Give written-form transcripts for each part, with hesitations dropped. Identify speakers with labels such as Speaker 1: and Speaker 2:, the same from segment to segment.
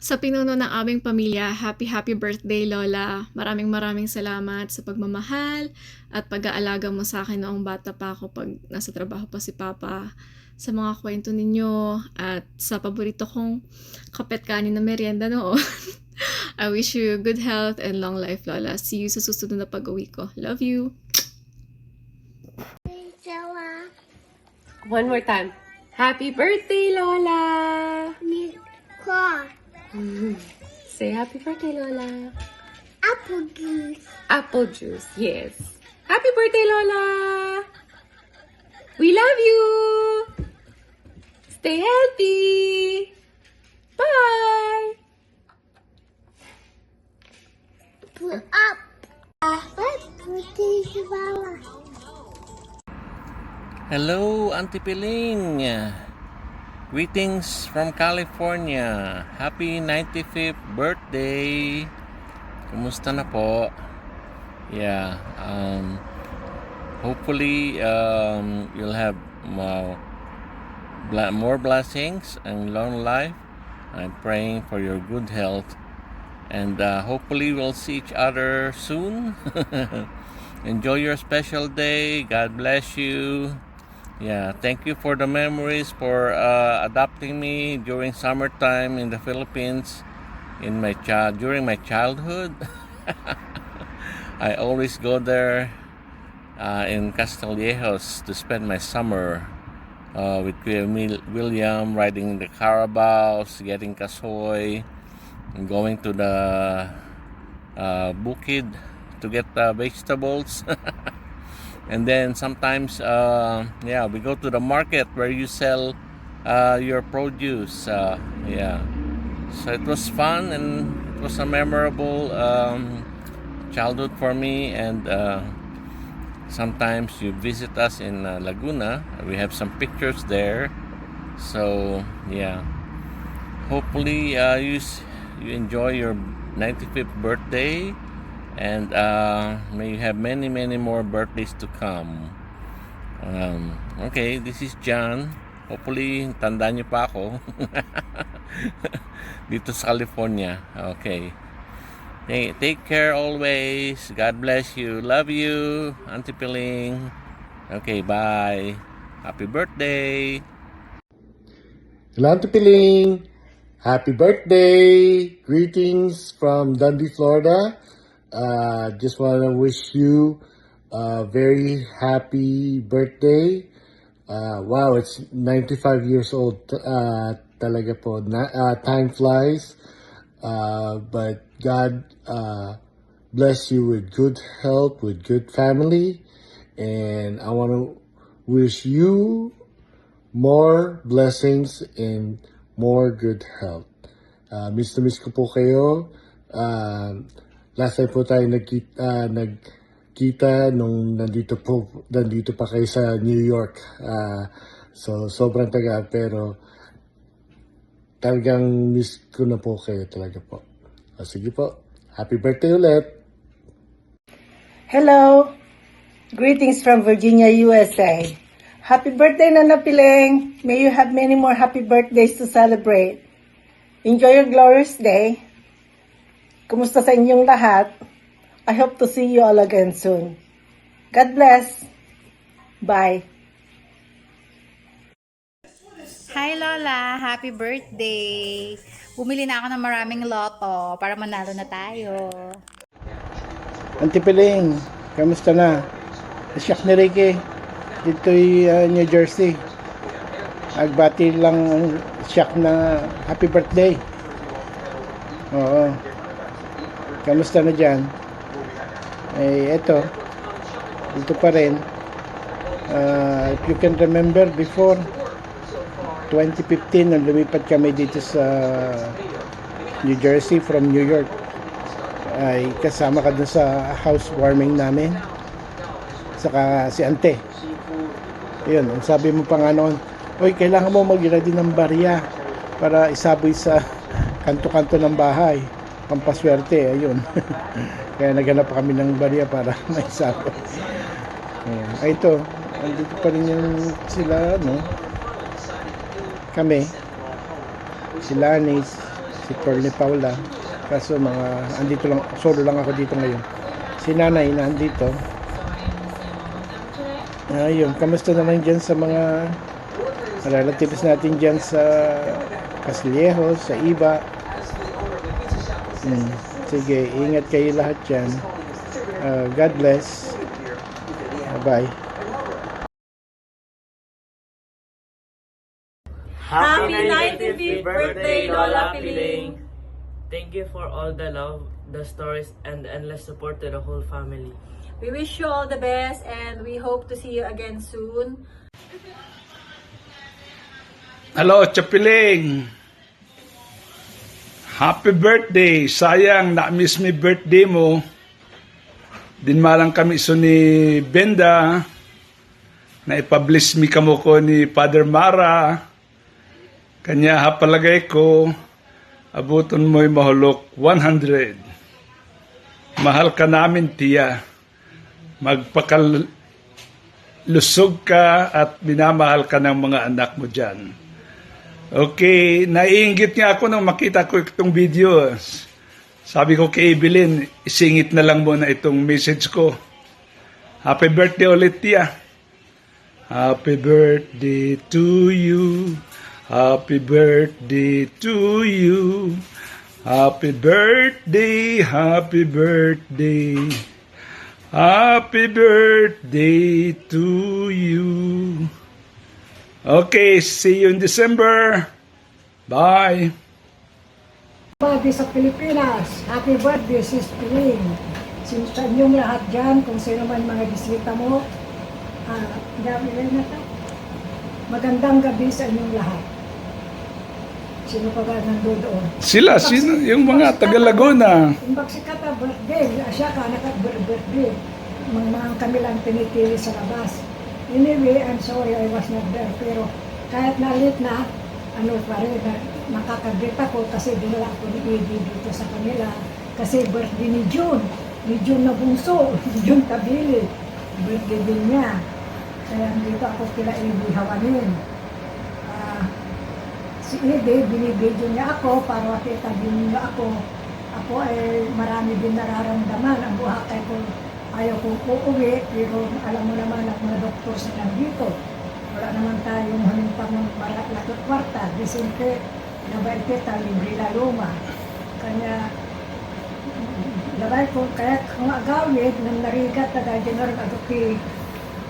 Speaker 1: Sa pinuno ng aming pamilya, happy birthday Lola. Maraming salamat sa pagmamahal at pag-aalaga mo sa akin noong bata pa ako pag nasa trabaho pa si Papa. Sa mga kwento ninyo at sa paborito kong kapet kanin na merienda noon. I wish you good health and long life, Lola. See you sa susunod na pag-uwi ko. Love you!
Speaker 2: One more time. Happy birthday, Lola! Say happy birthday, Lola.
Speaker 3: Apple juice.
Speaker 2: Apple juice, yes. Happy birthday, Lola! We love you! Stay healthy! Bye!
Speaker 3: Put up. Let's put this flower.
Speaker 4: Hello, Auntie Piling. Greetings from California. Happy 95th birthday. Kumusta na po? Yeah, hopefully you'll have more blessings and long life. I'm praying for your good health. And hopefully we'll see each other soon. Enjoy your special day. God bless you. Yeah, thank you for the memories, for adopting me during summertime in the Philippines during my childhood. I always go there in Castillejos to spend my summer with Kuya William, riding the carabaos, getting kasoy, and going to the bukid to get vegetables. And then sometimes we go to the market where you sell your produce. Yeah, so it was fun and it was a memorable childhood for me. And sometimes you visit us in Laguna. We have some pictures there. So yeah, hopefully you enjoy your 95th birthday. And may you have many more birthdays to come. Okay, this is John. Hopefully, tandaan niyo pa ako. Dito sa California. Okay. Take care always. God bless you. Love you, Auntie Piling. Okay, bye. Happy birthday.
Speaker 5: Hello, Auntie Piling. Happy birthday. Greetings from Dundee, Florida. Just want to wish you a very happy birthday. Wow, it's 95 years old. Talaga po. Time flies. But God bless you with good health, with good family. And I want to wish you more blessings and more good health. Miss na miss ko po kayo. Last time po tayo nagkita nung nandito pa kayo sa New York. So sobrang taga, pero talagang miss ko na po kayo talaga po. Sige po. Happy birthday ulit.
Speaker 6: Hello. Greetings from Virginia, USA. Happy birthday, Nana Piling. May you have many more happy birthdays to celebrate. Enjoy your glorious day. Kumusta sa inyong lahat? I hope to see you all again soon. God bless. Bye.
Speaker 7: Hi Lola! Happy birthday! Bumili na ako ng maraming loto para manalo na tayo.
Speaker 8: Auntie Piling, kamusta na? Siyak ni Ricky dito'y New Jersey. Nagbati lang siyak na happy birthday. Oo. Kamusta na dyan? Eto. Dito pa rin. If you can remember before 2015 nung lumipat kami dito sa New Jersey from New York, ay kasama ka dun sa housewarming namin, saka si Ante. Yun, ang sabi mo pa nga noon, oy, kailangan mo mag-ready ng barya para isaboy sa kanto-kanto ng bahay, pampaswerte. Ayun. Kaya naghanap pa kami ng barya para maisaboy. Ay ito, andito pa rin yung sila, no? Kami, si Lanis, si Pearl ni Paula. Kaso andito lang, solo lang ako dito ngayon. Si nanay nandito. Ayun, kamusta naman dyan sa mga relatives natin dyan sa Castillejos, sa Iba. Sige, ingat kayo lahat dyan. God bless. Bye.
Speaker 9: Happy 95th birthday, Lola Piling!
Speaker 10: Thank you for all the love, the stories, and the endless support to the whole family.
Speaker 6: We wish you all the best and we hope to see you again soon.
Speaker 11: Hello, Chapiling! Happy birthday! Sayang, na-miss mi birthday mo. Dinmalang kami so ni Benda. Na ipabliss mi kamo ko ni Father Mara. Kanya hapalagay ko, abuton mo'y mahulok 100. Mahal ka namin, tiya. Magpakalusog ka at minamahal ka ng mga anak mo dyan. Okay, naiinggit nga ako nung makita ko itong video. Sabi ko kay Evelyn, isingit na lang muna itong message ko. Happy birthday ulit, tiya. Happy birthday to you. Happy birthday to you. Happy birthday, happy birthday. Happy birthday to you. Okay, see you in December. Bye.
Speaker 6: Birthday sa Pilipinas. Happy birthday, Sis Piling. Sa inyong lahat dyan, kung sino man mga bisita mo, magandang gabi sa inyong lahat. Sino pa ba nandoon?
Speaker 11: Sila, sino? Yung mga taga Laguna.
Speaker 6: Imbag si Kata birthday, siya ka naka-birthday. Mga kami lang pinitili sa labas. Anyway, I'm sorry I was not there. Pero kahit nalit na, pa rin, nakakagrit ako kasi dinala ako ni Eddie dito sa kanila. Kasi birthday ni June na bunso, June Tabili. Birthday din niya. Kaya dito ako kila Eddie hawanin. Si Eddie, binibidyo niya ako para makita din niya ako. Ako ay marami din nararamdaman. Ang buhakay ko, ayaw kong uuwi, pero alam mo naman ang mga doktor sa nandito. Wala naman tayong hamintang lagot kwarta. Disinte, labay kita, libre la luma. Kanya, labay ko, kaya kung agawid, nang narigat na dahil general adopi,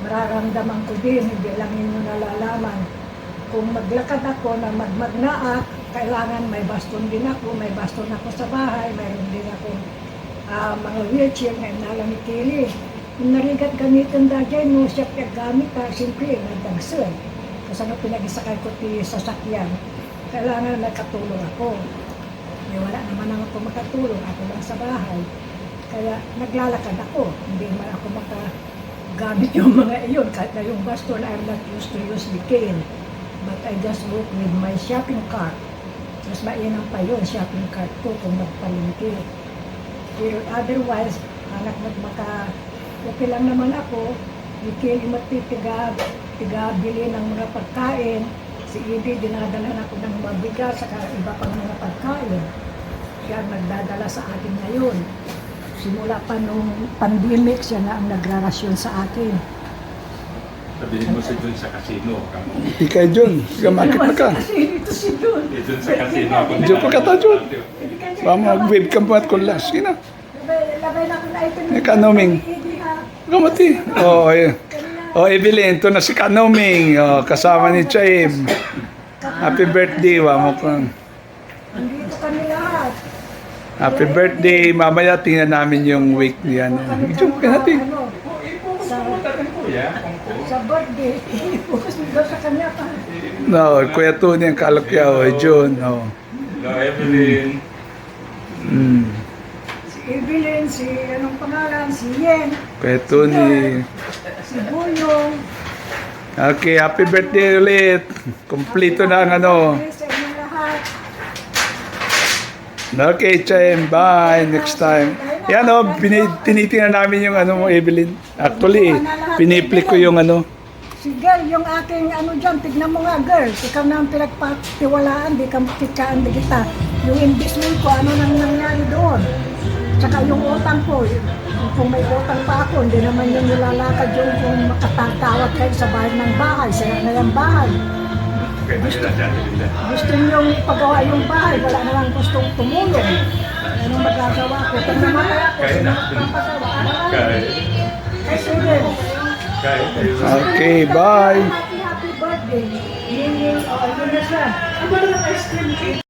Speaker 6: mararamdaman ko din, hindi lang inyo nalalaman. Kung maglakad ako na magmagnaak, kailangan may baston din ako, may baston ako sa bahay, mayroon din ako mga wheelchair na inalamikili. Kung narigat gamitin dahil mo siya gamit, siyempre nagdagsan. Kasi ano pinag-isakay ko sa sasakyan, kailangan nagkatulong ako. Wala naman ako makatulong, ako lang sa bahay. Kaya naglalakad ako, hindi man ako makagamit yung mga iyon. Kahit na yung baston, I'm not used to use the cane. But I just walk with my shopping cart. Mas mainam pa yun, shopping cart ko kung magpalingki. Pero otherwise, anak okay lang naman ako. Ikili matitiga-bili ng mga pagkain. Si Edie, dinadala ako ng mabigas sa iba pang mga pagkain. Kaya nagdadala sa akin ngayon. Simula pa nung pandemic, siya na ang nagrarasyon sa akin.
Speaker 11: Sabihin mo si Jun sa casino. Ikay Jun, gamakit na ka.
Speaker 6: Ito si Jun.
Speaker 11: Jun sa casino. Jun pa kata Jun. Webcam po at kulas. Sige na.
Speaker 6: Labay na ko na ito.
Speaker 11: Kanoming. Gamati. Evelyn, ito na si Kanoming. Kasama ni Chaim. Happy birthday.
Speaker 6: Nandito kami lahat.
Speaker 11: Happy birthday. Mamaya tingnan namin yung week niyan. Jun pa natin.
Speaker 6: Sa birthday, bukas mo daw sa kanya pa.
Speaker 11: No, Kuya Tony ang kalakyaw. Jun. Hello, Evelyn.
Speaker 6: Si Evelyn, si anong pangalan, si Yen.
Speaker 11: Kuya Tony.
Speaker 6: Si Buyong.
Speaker 11: Okay, happy birthday ulit. Kompleto na ang ano.
Speaker 6: Sa inyong lahat.
Speaker 11: Okay, Chaim. Bye. Next time. Yan o, tinitingnan namin yung ano mo, Evelyn. Actually, piniplik ko yung ano.
Speaker 6: Si girl, yung aking ano dyan, tignan mo nga girl. Ikaw na ang pinagpatiwalaan, di ka makikaan di kita. yung investment ko, ano nang nangyari doon. Tsaka yung utang ko, kung may utang pa ako, hindi naman yung nilalakad yung kung makatawad kayo sa bayad ng bahay, sa ng bahay. Gusto niyong ipagawa yung bahay, wala naman gustong tumulong. Anong magagawa ko? Pag namatay ako, sino magpapagawa? Sige.
Speaker 11: Okay, bye.
Speaker 6: Happy birthday. Yun, yun na siya. Ano ba yung ice cream cake?